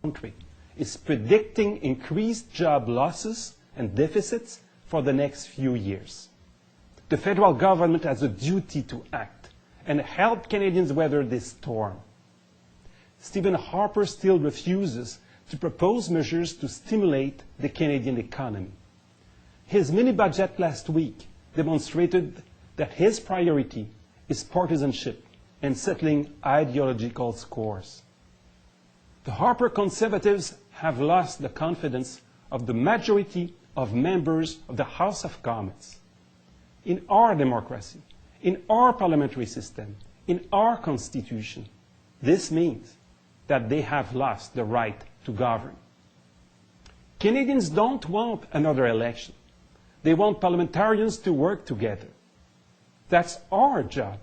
country is predicting increased job losses and deficits for the next few years. The federal government has a duty to act and help Canadians weather this storm. Stephen Harper still refuses to propose measures to stimulate the Canadian economy. His mini-budget last week demonstrated that his priority is partisanship and settling ideological scores. The Harper Conservatives have lost the confidence of the majority of members of the House of Commons. In our democracy, in our parliamentary system, in our Constitution, this means that they have lost the right to govern. Canadians don't want another election. They want parliamentarians to work together. That's our job.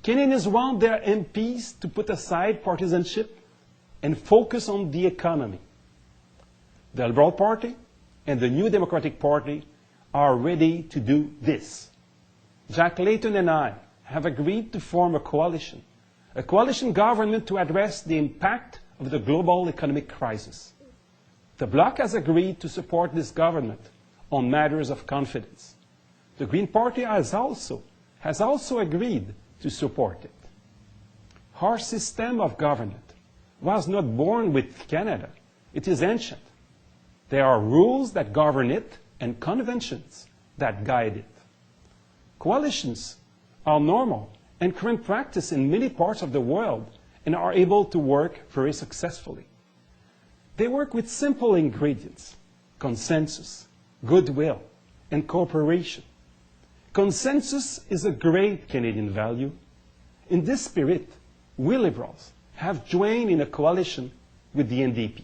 Canadians want their MPs to put aside partisanship and focus on the economy. The Liberal Party and the New Democratic Party are ready to do this. Jack Layton and I have agreed to form a coalition government to address the impact of the global economic crisis. The Bloc has agreed to support this government on matters of confidence. The Green Party has also agreed to support it. Our system of government was not born with Canada. It is ancient. There are rules that govern it and conventions that guide it. Coalitions are normal and current practice in many parts of the world and are able to work very successfully. They work with simple ingredients: consensus, goodwill, and cooperation. Consensus is a great Canadian value. In this spirit, we Liberals have joined in a coalition with the NDP.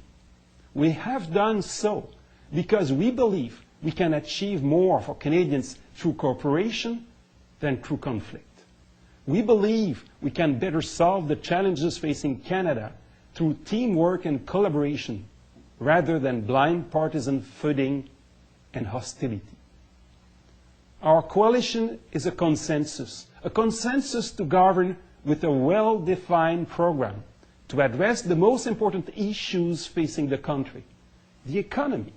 We have done so because we believe we can achieve more for Canadians through cooperation than through conflict. We believe we can better solve the challenges facing Canada through teamwork and collaboration rather than blind partisan footing and hostility. Our coalition is a consensus to govern with a well-defined program to address the most important issues facing the country, the economy.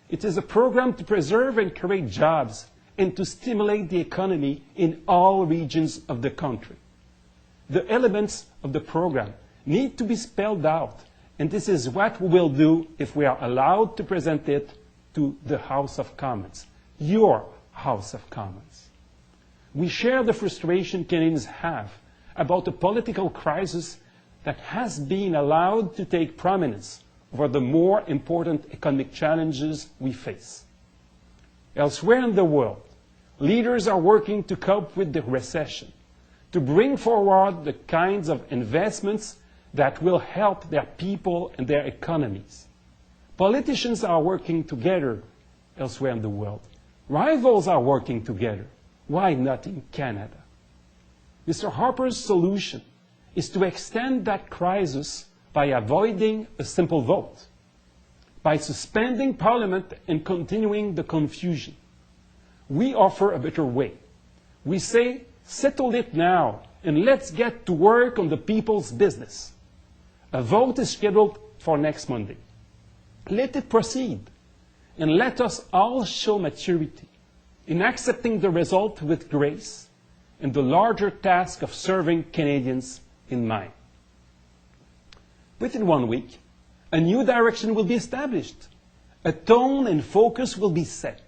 It is a program to preserve and create jobs and to stimulate the economy in all regions of the country. The elements of the program need to be spelled out, and this is what we will do if we are allowed to present it to the House of Commons, your House of Commons. We share the frustration Canadians have about a political crisis that has been allowed to take prominence over the more important economic challenges we face. Elsewhere in the world, leaders are working to cope with the recession, to bring forward the kinds of investments that will help their people and their economies. Politicians are working together elsewhere in the world. Rivals are working together. Why not in Canada? Mr. Harper's solution is to extend that crisis by avoiding a simple vote, by suspending Parliament and continuing the confusion. We offer a better way. We say, settle it now, and let's get to work on the people's business. A vote is scheduled for next Monday. Let it proceed, and let us all show maturity in accepting the result with grace and the larger task of serving Canadians in mind. Within 1 week, a new direction will be established. A tone and focus will be set.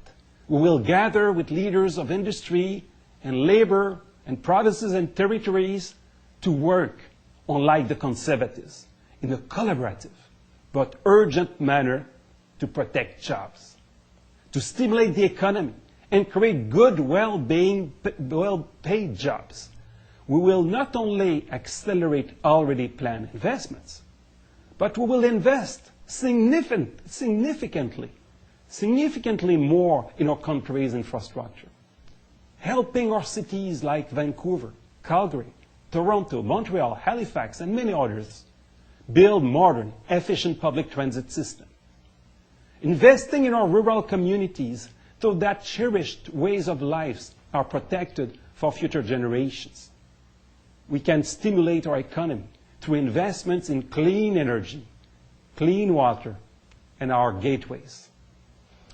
We will gather with leaders of industry and labor and provinces and territories to work, unlike the Conservatives, in a collaborative but urgent manner to protect jobs, to stimulate the economy and create good, well-paid jobs. We will not only accelerate already planned investments, but we will invest significantly more in our country's infrastructure, helping our cities like Vancouver, Calgary, Toronto, Montreal, Halifax, and many others build modern, efficient public transit systems, investing in our rural communities so that cherished ways of life are protected for future generations. We can stimulate our economy through investments in clean energy, clean water, and our gateways.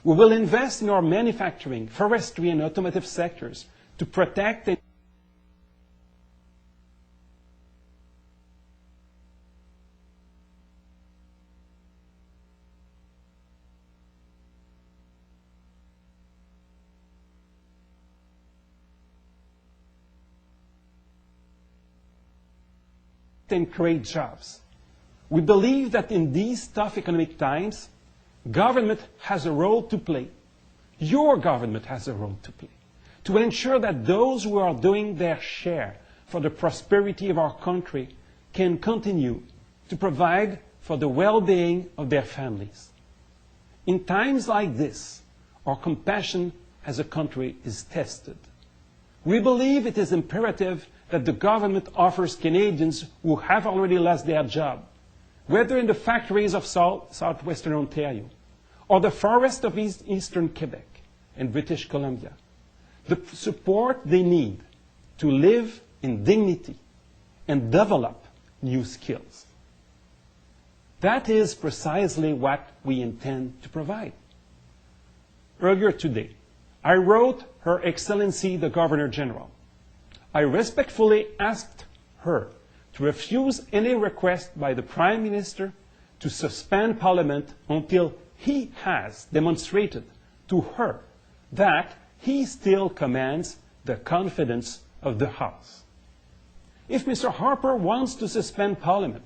We will invest in our manufacturing, forestry, and automotive sectors to protect and create jobs. We believe that in these tough economic times, government has a role to play. Your government has a role to play to ensure that those who are doing their share for the prosperity of our country can continue to provide for the well-being of their families. In times like this, our compassion as a country is tested. We believe it is imperative that the government offers Canadians who have already lost their job, whether in the factories of southwestern Ontario or the forests of eastern Quebec and British Columbia, the support they need to live in dignity and develop new skills. That is precisely what we intend to provide. Earlier today, I wrote Her Excellency the Governor-General. I respectfully asked her to refuse any request by the Prime Minister to suspend Parliament until he has demonstrated to her that he still commands the confidence of the House. If Mr. Harper wants to suspend Parliament,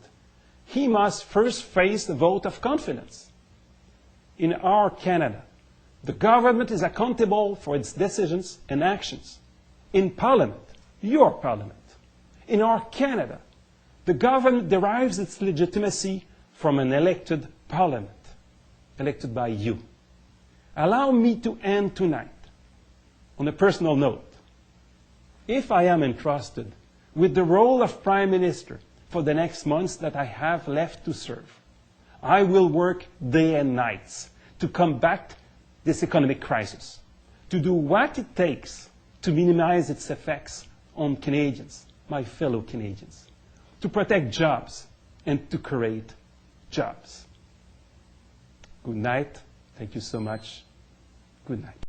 he must first face the vote of confidence. In our Canada, the government is accountable for its decisions and actions. In Parliament, your Parliament. In our Canada, the government derives its legitimacy from an elected Parliament, elected by you. Allow me to end tonight on a personal note. If I am entrusted with the role of Prime Minister for the next months that I have left to serve, I will work day and nights to combat this economic crisis, to do what it takes to minimize its effects on Canadians, my fellow Canadians, to protect jobs and to create jobs. Good night. Thank you so much. Good night.